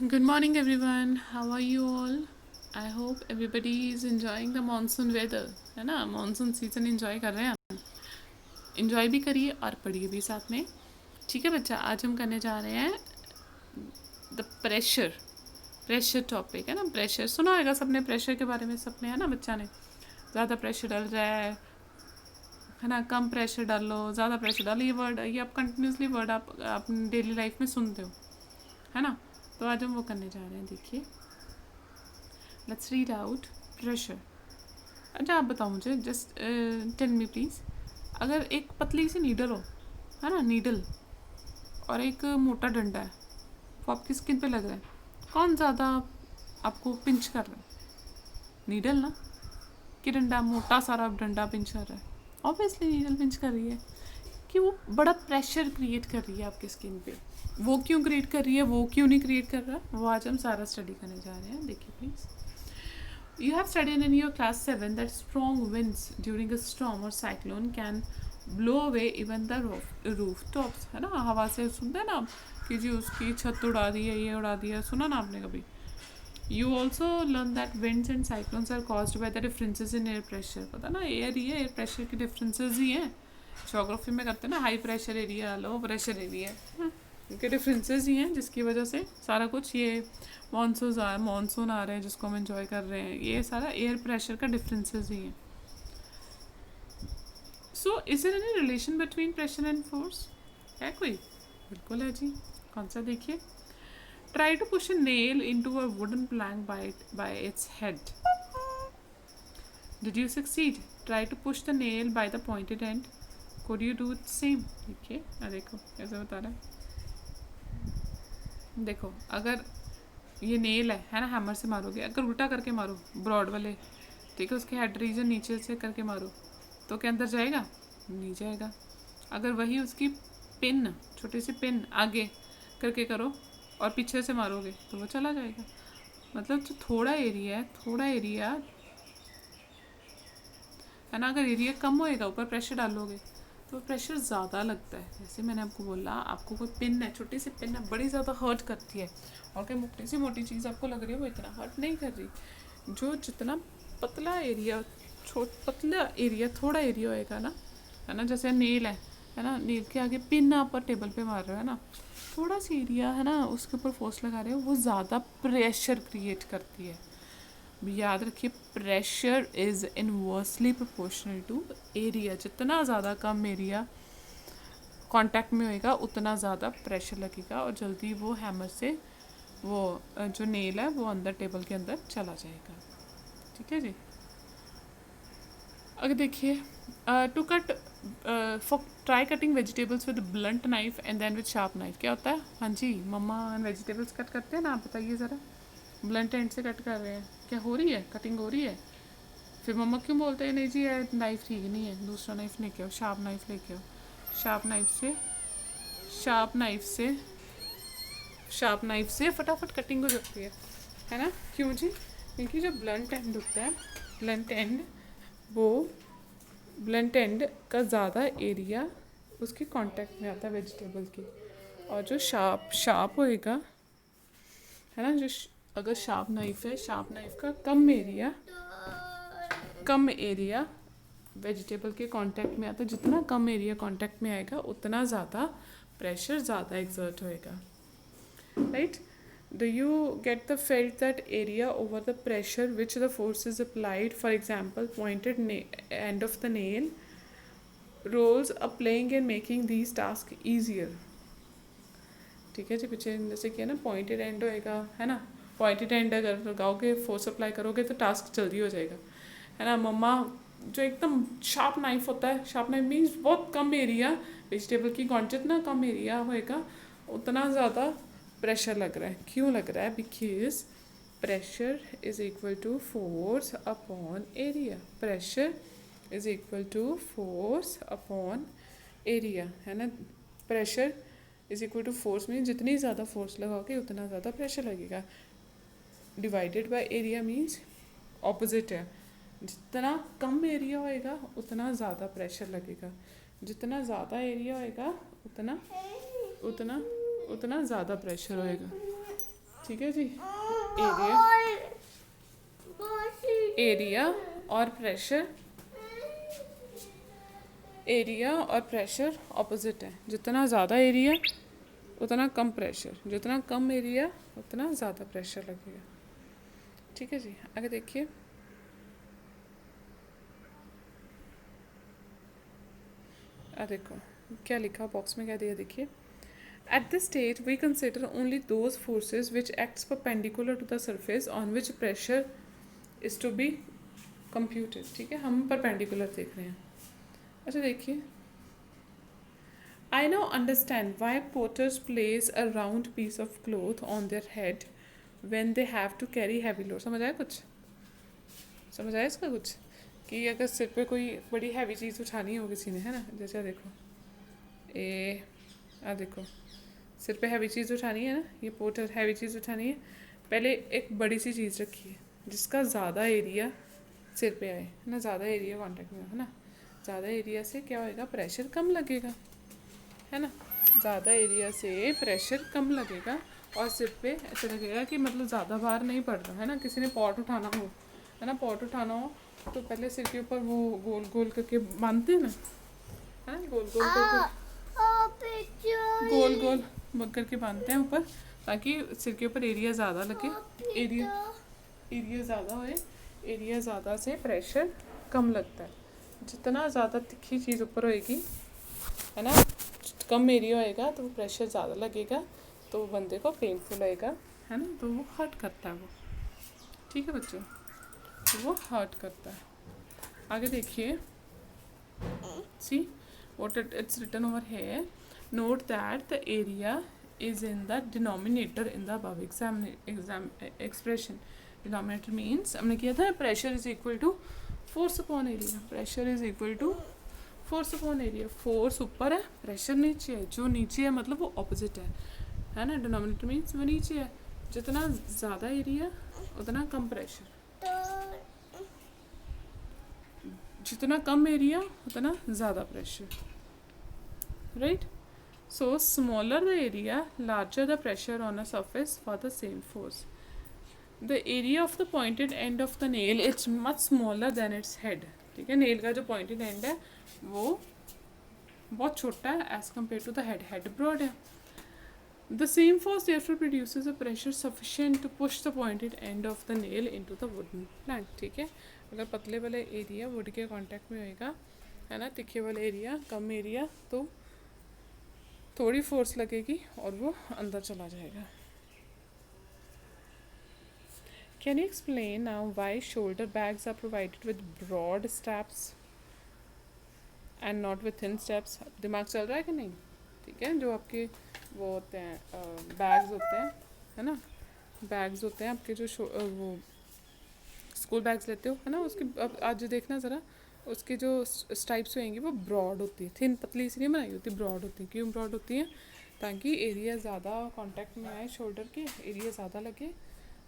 Good morning, everyone. How are you all? I hope everybody is enjoying the monsoon weather. है ना, monsoon season enjoy कर रहे हैं हम. enjoy भी करिए और पढ़िए भी साथ में. ठीक है बच्चा, आज हम करने जा रहे हैं द प्रेशर टॉपिक. है ना, प्रेशर सुना होगा सबने, प्रेशर के बारे में सबने, है ना बच्चा ने. ज़्यादा प्रेशर डाल रहा है ना, कम प्रेशर डालो, ज़्यादा प्रेशर डालो. ये वर्ड, ये आप कंटिन्यूसली वर्ड आप डेली लाइफ में सुनते हो, है ना. तो आज हम वो करने जा रहे हैं. देखिए, लेट्स रीड आउट प्रेशर. अच्छा आप बताओ मुझे, जस्ट टेल मी प्लीज़, अगर एक पतली सी नीडल हो, है ना, नीडल, और एक मोटा डंडा है, वो आपकी स्किन पे लग रहा है, कौन ज़्यादा आपको पिंच कर रहा है? नीडल ना, कि डंडा, मोटा सारा डंडा पिंच कर रहा है? ऑब्वियसली नीडल पिंच कर रही है, कि वो बड़ा प्रेशर क्रिएट कर रही है आपकी स्किन पे. वो क्यों क्रिएट कर रही है, वो क्यों नहीं क्रिएट कर रहा, वो आज हम सारा स्टडी करने जा रहे हैं. देखिए please. You have studied in your class 7 that strong winds during a storm or cyclone can blow away even the rooftops. है ना, हवा से सुनते हैं ना कि जी उसकी छत उड़ा दी है, ये उड़ा दिया, सुना ना आपने कभी. You also learn that winds and cyclones are caused by the differences in air pressure. पता ना, एयर ही है, एयर प्रेशर के डिफरेंसेस ही हैं. जोग्राफी में करते हैं ना, high pressure area, low pressure area, इनके डिफरेंसेस ही हैं, जिसकी वजह से सारा कुछ ये मानसून आ रहे हैं जिसको हम एंजॉय कर रहे हैं, ये सारा एयर प्रेशर का डिफरेंसेस ही हैं. So is there any relation between pressure and force? है कोई? बिल्कुल है जी. कौन सा? देखिए. Try to push a nail into a wooden plank by its head. Did you succeed? Try to push the nail by the pointed end. Could you do it same? देखिए, देखो कैसे बता रहा है. देखो, अगर ये नेल है ना, हैमर से मारोगे, अगर उल्टा करके मारो, ब्रॉड वाले, ठीक है, उसके हेड रीजन नीचे से करके मारो, तो क्या अंदर जाएगा? नहीं जाएगा. अगर वही उसकी पिन, छोटी सी पिन आगे करके करो और पीछे से मारोगे, तो वो चला जाएगा. मतलब जो थोड़ा एरिया है, थोड़ा एरिया है ना, अगर एरिया कम होएगा, ऊपर प्रेशर डालोगे तो प्रेशर ज़्यादा लगता है. जैसे मैंने आपको बोला, आपको कोई पिन है, छोटी सी पिन है, बड़ी ज़्यादा हर्ट करती है, और कोई मोटी सी मोटी चीज़ आपको लग रही है, वो इतना हर्ट नहीं कर रही. जो जितना पतला एरिया, पतला एरिया, थोड़ा एरिया होएगा ना, है ना, जैसे नेल है ना, नेल के आगे पिन आप पर टेबल पे मार रहे हो, है ना, थोड़ा सा एरिया है ना, उसके ऊपर फोर्स लगा रहे हो, वो ज़्यादा प्रेशर क्रिएट करती है. याद रखिए, pressure is inversely proportional to area. जितना ज़्यादा कम एरिया कांटेक्ट में होएगा, उतना ज़्यादा प्रेशर लगेगा, और जल्दी वो हैमर से वो जो नेल है वो अंदर टेबल के अंदर चला जाएगा. ठीक है जी. अगर देखिए, to cut for try cutting vegetables with blunt knife and then with sharp knife. क्या होता है? हाँ जी, मम्मा वेजिटेबल्स कट करते हैं ना, आप बताइए ज़रा. ब्लंट एंड से कट कर रहे हैं, क्या हो रही है? कटिंग हो रही है. फिर मम्मा क्यों बोलते हैं नहीं जी ये नाइफ ठीक नहीं है, दूसरा नाइफ लेके आओ, शार्प नाइफ लेके आओ. शार्प नाइफ से शार्प नाइफ से शार्प नाइफ से फटाफट कटिंग हो जाती है ना. क्यों जी? क्योंकि जो ब्लंट एंड होता है, ब्लंट एंड, वो ब्लंट एंड का ज़्यादा एरिया उसके कांटेक्ट में आता है वेजिटेबल की, और जो शार्प होएगा, है ना, अगर शार्प नाइफ है, शार्प नाइफ का कम एरिया वेजिटेबल के कांटेक्ट में आता है. जितना कम एरिया कांटेक्ट में आएगा, उतना ज़्यादा प्रेशर ज़्यादा एक्सर्ट होएगा. Right. Do you get the felt that area over the pressure which the force is applied? For example, pointed end of the nail roles are playing in making these tasks easier. ठीक है जी. पीछे जैसे कि है ना, pointed and होएगा, है ना, पॉइंटेड एंड अगर लगाओगे, फोर्स अप्लाई करोगे, तो टास्क जल्दी हो जाएगा, है ना. मम्मा जो एकदम शार्प नाइफ होता है, शार्प नाइफ मीन्स बहुत कम एरिया वेजिटेबल की, जितना कम एरिया होएगा उतना ज़्यादा प्रेशर लग रहा है. क्यों लग रहा है? Because pressure is equal to force upon area. Pressure is equal to force upon area, है ना. Pressure is equal to force means जितनी ज़्यादा फोर्स लगाओगे उतना ज़्यादा प्रेशर लगेगा. Divided by area means opposite है. जितना कम एरिया होएगा उतना ज़्यादा प्रेशर लगेगा. जितना ज़्यादा एरिया होएगा उतना उतना उतना ज़्यादा प्रेशर होएगा. ठीक है जी। एरिया, एरिया और प्रेशर, एरिया और प्रेशर ऑपोजिट है। जितना ज़्यादा एरिया उतना कम प्रेशर, जितना कम एरिया उतना ज़्यादा प्रेशर लगेगा। ठीक है जी, आगे देखिए। देखो क्या लिखा बॉक्स में, क्या दिया देखिए। At this stage we consider only those forces which acts perpendicular to the surface on which pressure is to be computed. ठीक है, हम परपेंडिकुलर देख रहे हैं। अच्छा देखिए, I now understand why porters place a round piece of cloth on their head when they have to carry heavy load। समझ आया कुछ? समझ आया इसका कुछ? कि अगर सिर पे कोई बड़ी हैवी चीज़ उठानी हो किसी ने, है ना, जैसे देखो देखो सिर पे हैवी चीज़ उठानी है ना, ये पोर्टर हैवी चीज़ उठानी है, पहले एक बड़ी सी चीज़ रखी है जिसका ज़्यादा एरिया सिर पे आए, है ना, ज़्यादा एरिया कांटेक्ट में हो, है ना। ज़्यादा एरिया से क्या होएगा, प्रेशर कम लगेगा, है ना। ज़्यादा एरिया से प्रेशर कम लगेगा और सिर पे ऐसा लगेगा कि मतलब ज़्यादा भार नहीं पड़ रहा, है ना। किसी ने पॉट उठाना हो, है ना, पॉट उठाना हो तो पहले सिर के ऊपर वो गोल गोल करके बांधते हैं ना, है ना, गोल गोल करके गोल गोल करके बांधते हैं ऊपर, ताकि सिर के ऊपर एरिया ज़्यादा लगे, एरिया ज़्यादा होए। एरिया ज़्यादा से प्रेशर कम लगता है। जितना ज़्यादा तिखी चीज़ ऊपर होएगी, है ना, कम एरिया होएगा तो प्रेशर ज़्यादा लगेगा, तो बंदे को पेनफुल आएगा, है ना, तो वो हर्ट करता है वो। ठीक है बच्चों, तो वो हर्ट करता है। आगे देखिए, सी what it's written over here. Note that the area is in the denominator in the above expression. Denominator means हमने किया था pressure is equal to force upon area. Pressure is equal to force upon area. Force ऊपर है, pressure नीचे है। जो नीचे है मतलब वो opposite है ना। denominator means वो नीचे है। जितना ज़्यादा एरिया उतना कम प्रेशर, जितना कम एरिया उतना ज़्यादा pressure, right. So smaller the area, larger the pressure on a surface for the same force. The area of the pointed end of the nail is much smaller than its head. ठीक है, nail का जो pointed end है वो बहुत छोटा है as compared to the head. Head broad है। The same force therefore produces a pressure sufficient to push the pointed end of the nail into the wooden plank. ठीक है, अगर पतले वाले एरिया वुड के कांटेक्ट में होएगा, है ना, तिखे वाले एरिया कम एरिया, तो थोड़ी फोर्स लगेगी और वो अंदर चला जाएगा। Can you explain now why shoulder bags are provided with broad straps and not with thin straps? दिमाग चल रहा है कि नहीं? ठीक है, जो आपके वो होते हैं बैग्स होते हैं, है ना, बैग्स होते हैं आपके जो वो स्कूल बैग्स लेते हो, है ना, उसके अब आज देखना ज़रा, उसके जो स्ट्राइप्स होंगी वो ब्रॉड होती है, थिन पतली इसलिए बनाई होती है, ब्रॉड होती है। क्यों ब्रॉड होती है? ताकि एरिया ज़्यादा कांटेक्ट में आए शोल्डर के, एरिया ज़्यादा लगे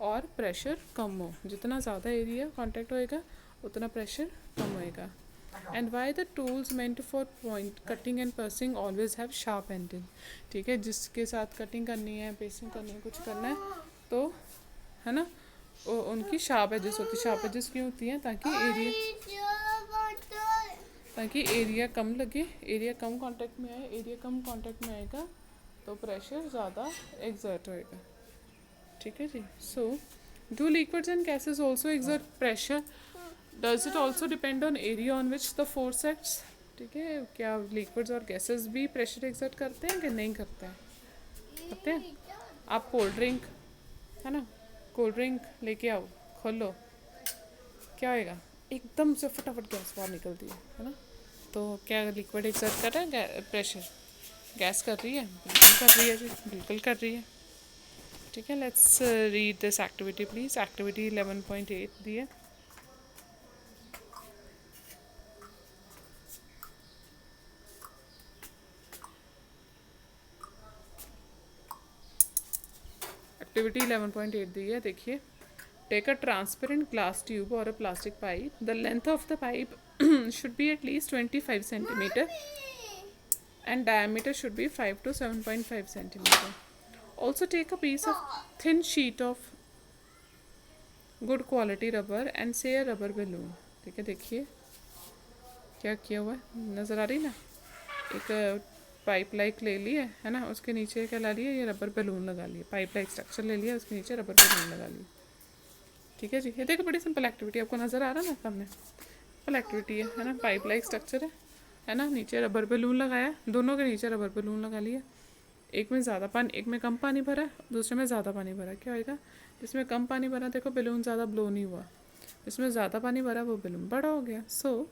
और प्रेशर कम हो। जितना ज़्यादा एरिया कांटेक्ट होएगा उतना प्रेशर कम होएगा। And why the tools meant for point cutting and pursuing always have sharp ending. ठीक है, जिसके साथ कटिंग करनी है, पेसिंग करनी है, कुछ करना है, तो है ना, उनकी शार्प एजेस होती है। शार्प एजेस क्यों होती हैं? ताकि एरिया कम लगे, एरिया कम कांटेक्ट में आए। एरिया कम कांटेक्ट में आएगा तो प्रेशर ज़्यादा एक्सर्ट होएगा। ठीक है जी। So do liquids and gases also exert pressure? Does it also depend on area on which the force acts? ठीक है, क्या लिक्विड्स और गैसेस भी प्रेशर एक्सर्ट करते हैं कि नहीं करते हैं? करते हैं। आप कोल्ड ड्रिंक, है ना, कोल्ड ड्रिंक लेके आओ, खोलो, क्या होएगा? एकदम से फटाफट गैस बाहर निकलती है ना। तो क्या लिक्विड एक्सर्ट कर रहा है प्रेशर? गैस कर रही है? बिल्कुल कर रही है जी, बिल्कुल कर रही है। ठीक है, let's read this activity please. Activity 11.8 दी है। एक्टिविटी 11.8 दी है, देखिए। Take a transparent glass tube और a plastic pipe. The length of the pipe should be at least 25 centimeter and diameter should be 5 to 7.5 centimeter. Also take a piece of thin sheet of good quality rubber and say a rubber balloon. ठीक है, देखिए क्या किया हुआ है, नज़र आ रही ना। एक पाइप लाइक ले ली है ना, उसके नीचे क्या ला लिया, ये रबर बैलून लगा लिए। पाइप लाइक स्ट्रक्चर ले लिया, उसके नीचे रबर बैलून लगा लिए। ठीक है जी, ये देखो बड़ी सिंपल एक्टिविटी, आपको नज़र आ रहा है ना सामने। सिंपल एक्टिविटी है ना। पाइप लाइक स्ट्रक्चर है ना, नीचे रबर बैलून लगाया, दोनों के नीचे रबर बैलून लगा लिया। एक में ज़्यादा पानी, एक में कम पानी भरा, दूसरे में ज़्यादा पानी भरा। क्या होएगा, जिसमें कम पानी भरा देखो बैलून ज़्यादा ब्लो नहीं हुआ, जिसमें ज़्यादा पानी भरा वो बैलून बड़ा हो गया। सो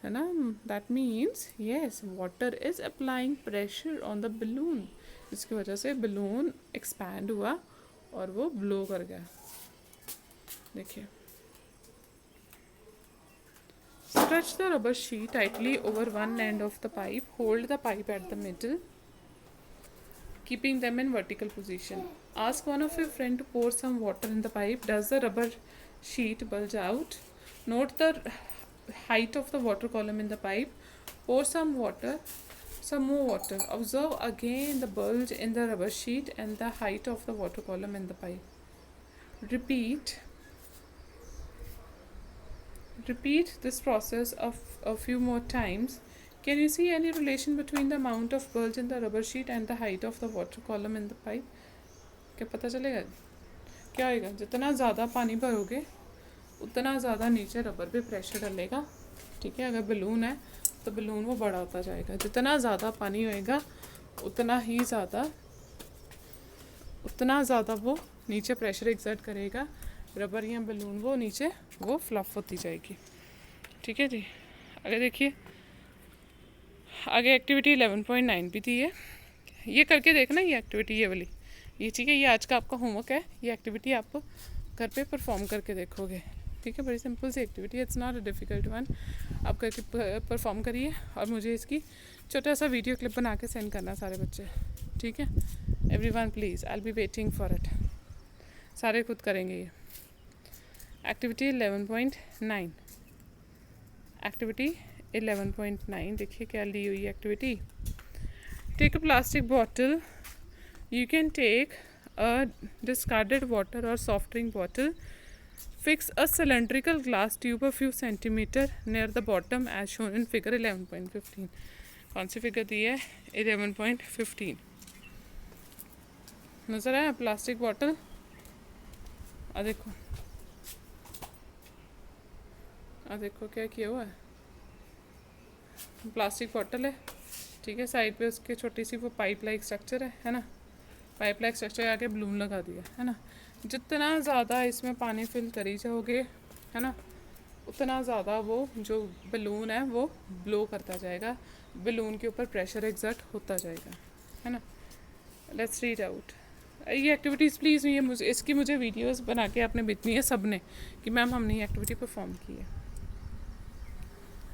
है ना, that means yes water is applying pressure on the balloon. इसकी वजह से बलून एक्सपैंड हुआ और वो ब्लो कर गया। देखिए, stretch the rubber sheet tightly over one end of the pipe. Hold the pipe at the middle, keeping them in vertical position. Ask one of your friend to pour some water in the pipe. Does the rubber sheet bulge out? Note the height of the water column in the pipe. Pour some more water. Observe again the bulge in the rubber sheet and the height of the water column in the pipe. Repeat this process of a few more times. Can you see any relation between the amount of bulge in the rubber sheet and the height of the water column in the pipe? क्या पता चलेगा? क्या होएगा, जितना ज़्यादा पानी भरोगे उतना ज़्यादा नीचे रबर पे प्रेशर डलेगा। ठीक है, अगर बलून है तो बलून वो बड़ा होता जाएगा। जितना ज़्यादा पानी होएगा उतना ज़्यादा वो नीचे प्रेशर एक्सर्ट करेगा, रबर या बलून वो नीचे वो फ्लफ होती जाएगी। ठीक है जी, आगे देखिए, आगे एक्टिविटी 11.9 भी थी। ये करके देखना, ये एक्टिविटी ये वाली, ये ठीक है, ये आज का आपका होमवर्क है। ये एक्टिविटी आप घर पे परफॉर्म करके देखोगे। ठीक है, बड़ी सिंपल सी एक्टिविटी है, it's not a difficult one. आप करके परफॉर्म करिए और मुझे इसकी छोटा सा वीडियो क्लिप बना के सेंड करना सारे बच्चे। ठीक है, everyone please, I will be waiting for it. सारे खुद करेंगे ये एक्टिविटी 11.9। एक्टिविटी 11.9 देखिए क्या ली हुई activity. Take a plastic bottle, you can take a discarded water or soft drink bottle. Fix a cylindrical glass tube a few centimeter near the bottom as shown in figure 11.15. कौन सी figure दी है? 11.15 नज़र आया plastic bottle. आ देखो क्या किया हुआ है, plastic bottle है। ठीक है, साइड पे उसके छोटी सी वो पाइप लाइक स्ट्रक्चर है ना, पाइप लाइक स्ट्रक्चर आके बलून लगा दिया है ना। जितना ज़्यादा इसमें पानी फिल करी जाओगे है ना, उतना ज़्यादा वो जो बलून है वो ब्लो करता जाएगा, बलून के ऊपर प्रेशर एग्जर्ट होता जाएगा, है ना। लेट्स रीड आउट ये एक्टिविटीज़ प्लीज़। ये मुझे इसकी वीडियोस बना के आपने भेजनी है सब ने कि मैम हमने ये एक्टिविटी परफॉर्म की है।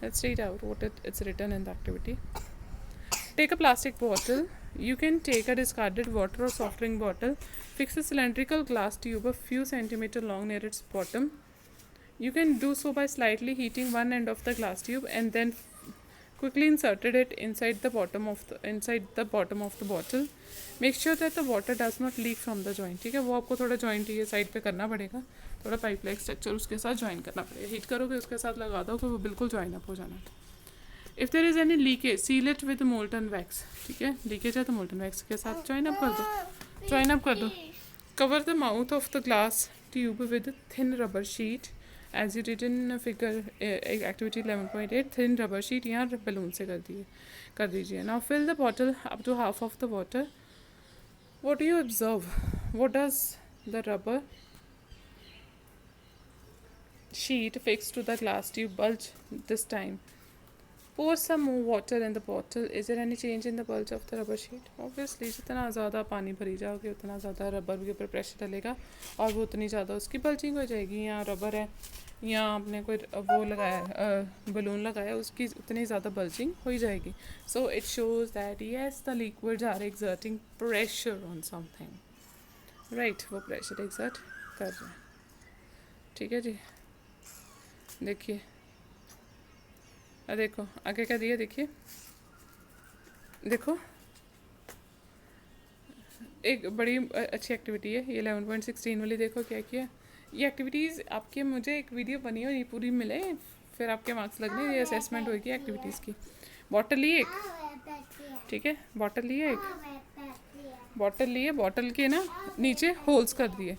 Let's read out what it's written in the activity. Take a plastic bottle. You can take a discarded water or soft drink bottle. Fix a cylindrical glass tube a few centimeters long near its bottom. You can do so by slightly heating one end of the glass tube and then quickly inserted it inside the bottom of the bottle. Make sure that the water does not leak from the joint. ठीक है, वो आपको थोड़ा joint ये side पे करना पड़ेगा, थोड़ा पाइप लाइक स्ट्रक्चर उसके साथ ज्वाइन करना पड़ेगा। हीट करोगे उसके साथ लगा दो कि वो बिल्कुल ज्वाइन अप हो जाना। If there is any leakage seal it with molten wax. ठीक है, लीकेज है तो मोल्टन वैक्स के साथ ज्वाइन अप कर दो। Cover the mouth of the glass tube with thin rubber sheet as you did in figure activity 11.8। Thin rubber sheet यहाँ balloon से कर दीजिए। Now fill the bottle up to half of the water. What do you observe? What does the rubber sheet fixed to the glass tube bulge this time? Pour some more water in the bottle. Is there any change in the bulge of the rubber sheet? Obviously जितना ज़्यादा पानी भरी जाओगे उतना ज़्यादा rubber के ऊपर pressure डलेगा और वो उतनी ज़्यादा उसकी बल्जिंग हो जाएगी। यहाँ रबर है, यहाँ आपने कोई वो लगाया बलून लगाया, उसकी उतनी ज़्यादा बल्जिंग हो ही जाएगी। So it shows that yes the liquids are exerting pressure on something, right, वो प्रेशर एक्सर्ट कर रहे हैं। ठीक है जी, देखिए देखो आगे क्या दिया, देखिए देखो एक बड़ी अच्छी एक्टिविटी है ये 11.16 वाली। देखो क्या किया ये एक्टिविटीज़ आपके, मुझे एक वीडियो बनी और ये पूरी मिले, फिर आपके मार्क्स लगने, ये असेसमेंट होगी एक्टिविटीज़ की। बॉटल लिए एक, ठीक है, बॉटल लिए एक, बॉटल लिए, बॉटल के ना नीचे होल्स कर दिए,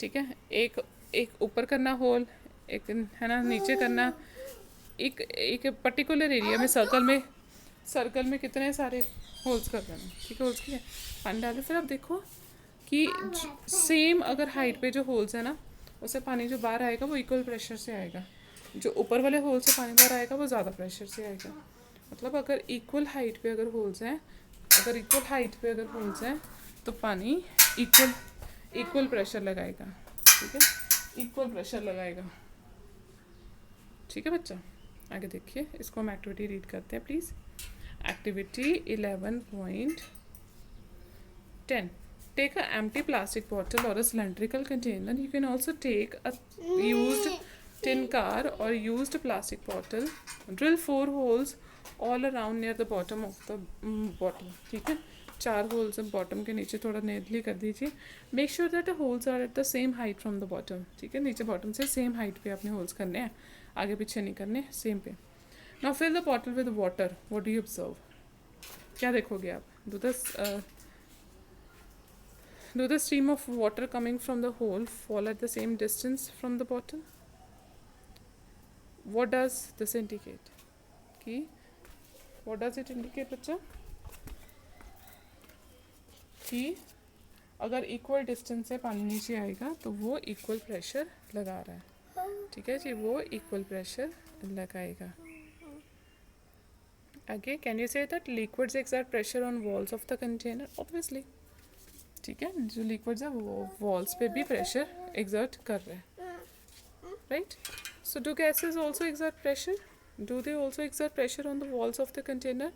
ठीक है, एक एक ऊपर करना होल, एक है ना नीचे करना, एक एक पर्टिकुलर एरिया में सर्कल में कितने सारे होल्स कर देना, ठीक है, होल्स किए, पानी डालो। फिर आप देखो कि सेम अगर हाइट पे जो होल्स है ना, उससे पानी जो बाहर आएगा वो इक्वल प्रेशर से आएगा, जो ऊपर वाले होल से पानी बाहर आएगा वो ज़्यादा प्रेशर से आएगा। मतलब अगर इक्वल हाइट पे अगर होल्स हैं, तो पानी इक्वल प्रेशर लगाएगा, ठीक है, इक्वल प्रेशर लगाएगा, ठीक है बच्चा। आगे देखिए, इसको हम एक्टिविटी रीड करते हैं please. Activity 11.10, take a empty plastic bottle or a cylindrical container. You can also take a used tin car or used plastic bottle. Drill 4 holes all around near the bottom of the bottle, ठीक है, 4 holes bottom के नीचे थोड़ा neatly कर दीजिए। Make sure that the holes are at the same height from the bottom, ठीक है, नीचे बॉटम से सेम हाइट पे आपने होल्स करने हैं, आगे पीछे नहीं करने, सेम पे। Now fill the bottle with water. What do you observe? क्या देखोगे आप? Do the stream of water coming from the hole fall at the same distance from the bottle? What does this indicate? What does it indicate बच्चा? कि अगर equal distance से पानी नीचे आएगा तो वो इक्वल प्रेशर लगा रहा है, ठीक है जी, वो इक्वल प्रेशर लगाएगा। आगे, can you say that liquids exert pressure on walls of the container? Obviously, ठीक है, जो लिक्विड्स है वो वॉल्स पे भी प्रेशर एक्सर्ट कर रहे हैं, right. So do gases also exert pressure? Do they also exert pressure on the walls of the container?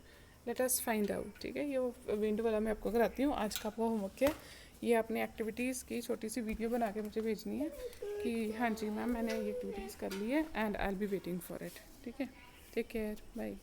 Let us find out, ठीक है। ये विंडो वाला मैं आपको कराती हूँ। आज का आपका होमवर्क है, ये आपने एक्टिविटीज़ की छोटी सी वीडियो बना के मुझे भेजनी है कि हाँ जी मैम मैंने ये एक्टिविटीज़ कर ली है and I will be waiting for it, ठीक है। Take care, bye.